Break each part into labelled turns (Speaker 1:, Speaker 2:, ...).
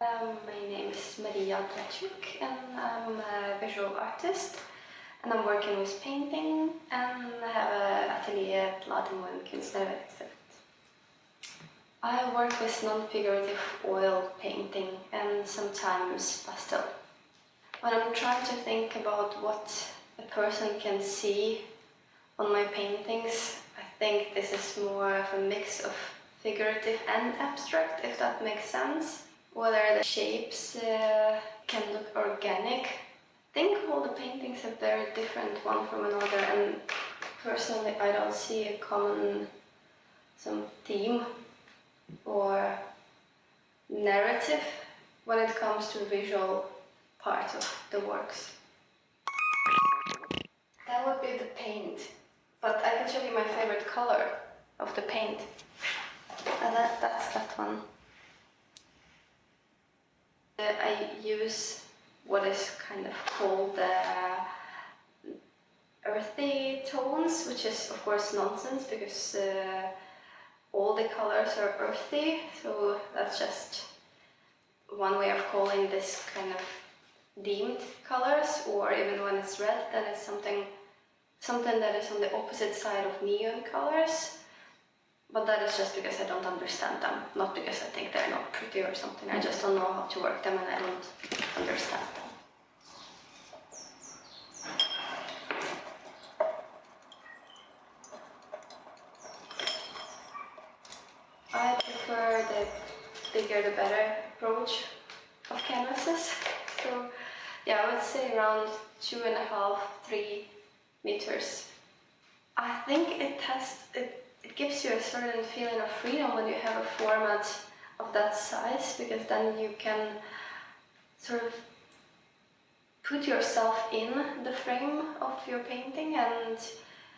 Speaker 1: My name is Mariia Drachuk and I'm a visual artist and I'm working with painting and I have an atelier at Lademoen Kunstnerverksteder. I work with non-figurative oil painting and sometimes pastel. When I'm trying to think about what a person can see on my paintings, I think this is more of a mix of figurative and abstract, if that makes sense. Whether the shapes can look organic. I think all the paintings are very different one from another, and personally I don't see a common theme or narrative when it comes to visual part of the works. That would be the paint, but I can show you my favorite color of the paint. And that's that one. I use what is kind of called earthy tones, which is of course nonsense because all the colors are earthy, so that's just one way of calling this kind of deemed colors, or even when it's red, then it's something that is on the opposite side of neon colors. But that is just because I don't understand them, not because I think they're not pretty or something. I just don't know how to work them and I don't understand them. I prefer the bigger the better approach of canvases. So yeah, I would say around 2.5, 3 meters. I think it gives you a certain feeling of freedom when you have a format of that size, because then you can sort of put yourself in the frame of your painting and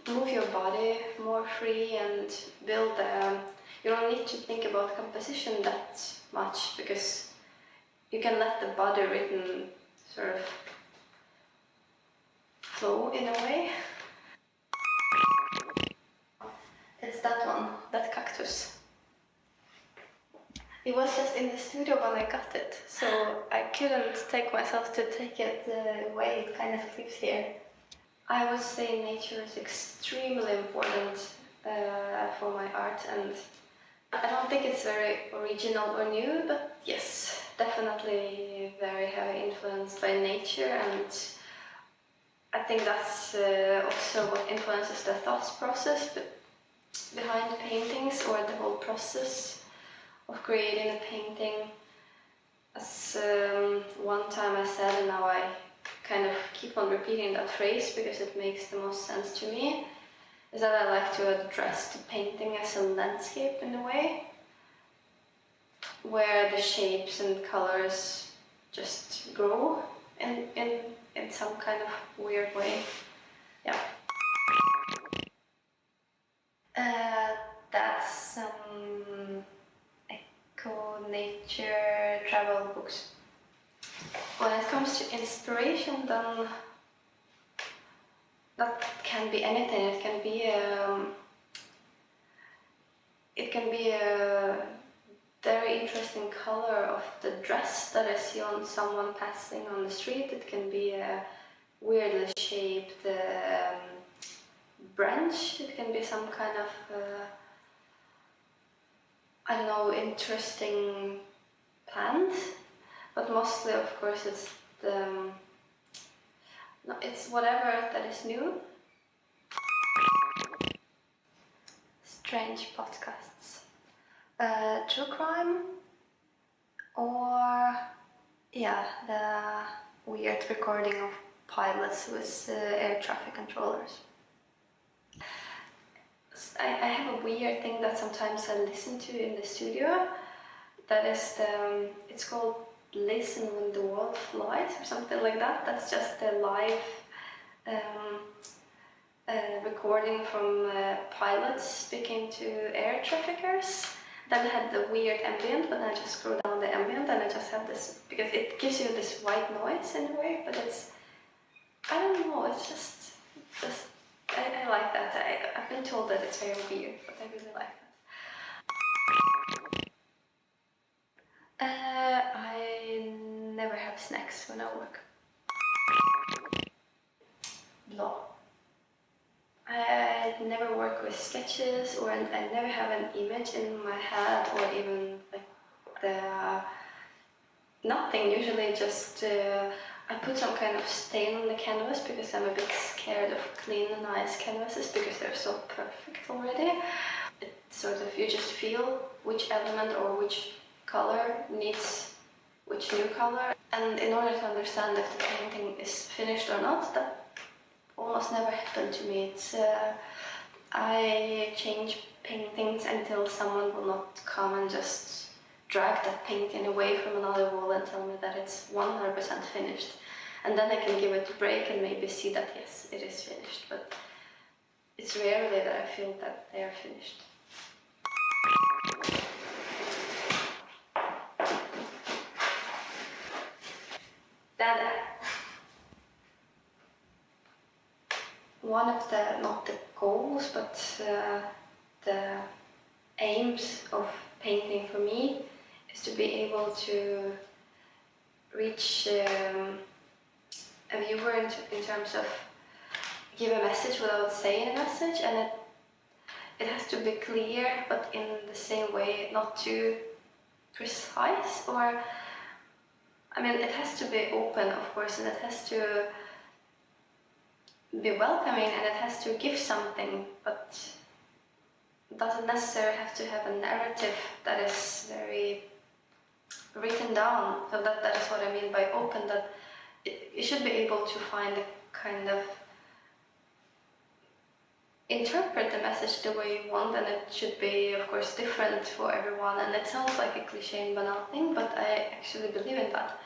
Speaker 1: move your body more free and build you don't need to think about composition that much, because you can let the body written sort of flow in a way. It's that one, that cactus. It was just in the studio when I got it, so I couldn't take myself to take it away. It kind of lives here. I would say nature is extremely important for my art, and I don't think it's very original or new, but yes, definitely very heavily influenced by nature, and I think that's also what influences the thought process behind the paintings, or the whole process of creating a painting. As one time I said, and now I kind of keep on repeating that phrase because it makes the most sense to me, is that I like to address the painting as a landscape in a way, where the shapes and colors just grow in some kind of weird way. Yeah. That's some eco-nature travel books. When it comes to inspiration, then that can be anything. It can be a very interesting color of the dress that I see on someone passing on the street. It can be a weirdly shaped branch. It can be some kind of I don't know, interesting plant, but mostly, of course, it's it's whatever that is new. Strange podcasts, true crime, or the weird recording of pilots with air traffic controllers. I have a weird thing that sometimes I listen to in the studio. That is it's called Listen When the World Flies or something like that. That's just a live recording from pilots speaking to air traffickers. Then I had the weird ambient, but then I just scroll down the ambient and I just have this, because it gives you this white noise in a way, but it's, I don't know, it's just I like that. I've been told that it's very weird, but I really like that. I objects when I work. Law. I never work with sketches, or I never have an image in my head, or even like nothing. Usually just I put some kind of stain on the canvas because I'm a bit scared of clean and nice canvases because they're so perfect already. It sort of, you just feel which element or which color needs which new color. And in order to understand if the painting is finished or not, that almost never happened to me. I change paintings until someone will not come and just drag that painting away from another wall and tell me that it's 100% finished. And then I can give it a break and maybe see that yes, it is finished. But it's rarely that I feel that they are finished. Then one of the, not the goals, but the aims of painting for me is to be able to reach a viewer in terms of give a message without saying a message, and it has to be clear, but in the same way, not too precise, or I mean, it has to be open, of course, and it has to be welcoming, and it has to give something, but it doesn't necessarily have to have a narrative that is very written down. So that is what I mean by open, that you should be able to find a kind of interpret the message the way you want, and it should be, of course, different for everyone. And it sounds like a cliche and banal thing, but I actually believe in that.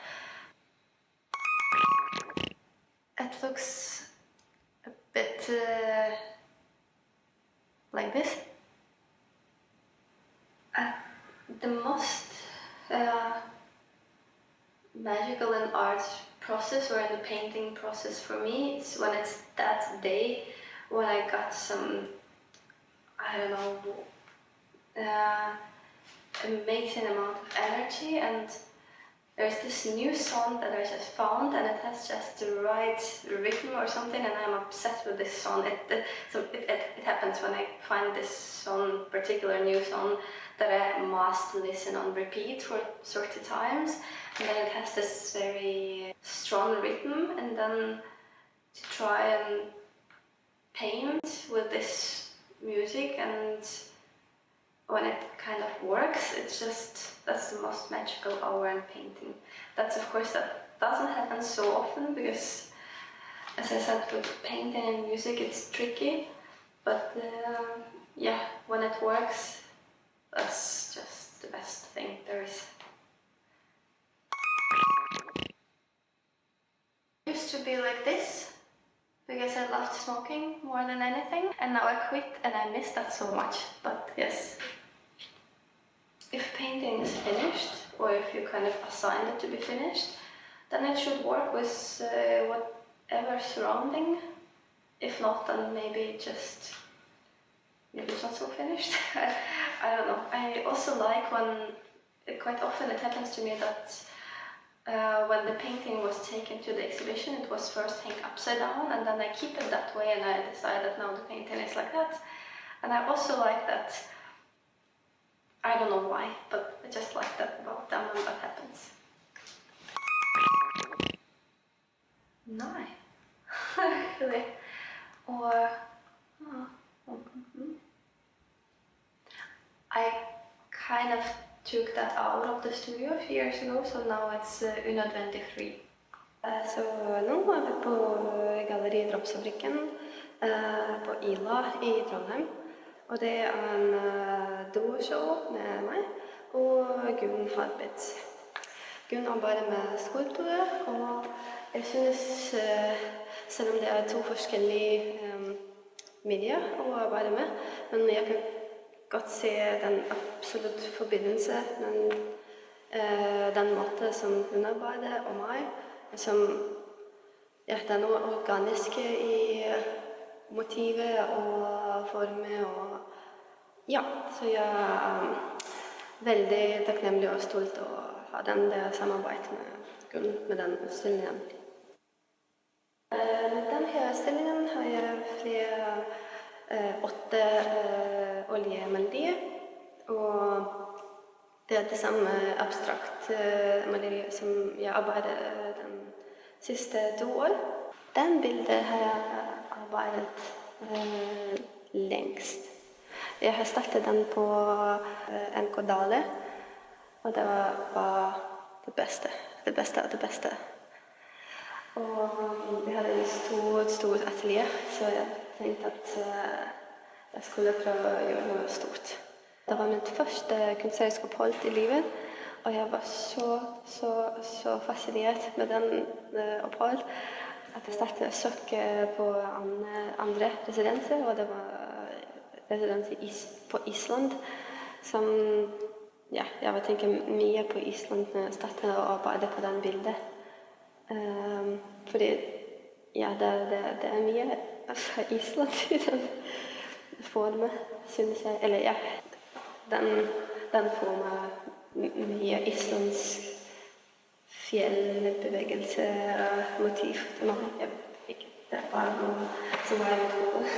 Speaker 1: It looks a bit like this. The most magical in art process, or in the painting process for me, is when it's that day when I got some, I don't know, amazing amount of energy, and there's this new song that I just found, and it has just the right rhythm or something, and I'm obsessed with this song. It happens when I find this song, particular new song, that I must listen on repeat for 30 times, and then it has this very strong rhythm, and then to try and paint with this music, and when it kind of works, it's just, that's the most magical hour in painting. That's, of course, that doesn't happen so often because, as I said, with painting and music it's tricky, but yeah, when it works, that's just the best thing there is. It used to be like this, because I loved smoking more than anything, and now I quit and I miss that so much, but yes. If painting is finished, or if you kind of assigned it to be finished, then it should work with whatever surrounding. If not, then maybe it's not so finished. I don't know. I also like when, quite often it happens to me that when the painting was taken to the exhibition, it was first hung upside down, and then I keep it that way, and I decide that now the painting is like that. And I also like that, I don't know why, but I just like that about them when that happens. Nej, actually. Or I kind of took that out of the studio a few years ago, so now it's unødvendig free. Så nå er vi på Atelierfellesskapene på Ila i Trondheim. Og det er en duo-show med meg og Gunn Harbitz. Gunn arbeider med skulpturer, og jeg synes, selv om det er to forskjellige medier å arbeide med, men jeg kan godt se den absolutt forbindelse med den måten som hun arbeider og meg, som det er noe organiske i motivet og former, og ja, så jeg er veldig takknemlig og stolt å ha det samarbeidet med
Speaker 2: bakgrunn med den utstillingen. Den her utstillingen har jeg flere 8 oljemalerier, og det er det samme abstrakt maleri som jeg arbeidet de siste 2 år. Den bildet har jeg arbeidet lengst. Jeg har startet den på NK Dale, og det var det beste av det beste. Og vi hadde en stor atelier, så jeg tenkte at jeg skulle prøve å gjøre noe stort. Det var mitt første kunstneriske opphold i livet, og jeg var så fascinert med den opphold at jeg startet å søke på andre residenser, og det var residenser på Island, som jeg var tenkt mye på Island når jeg startet å arbeide på den bildet. Fordi det er mye fra Island i den formen, synes jeg. Eller den formen mye islandsk fjellbevegelse og motiv. Jeg vet ikke, det er bare noe som var i mitt hode.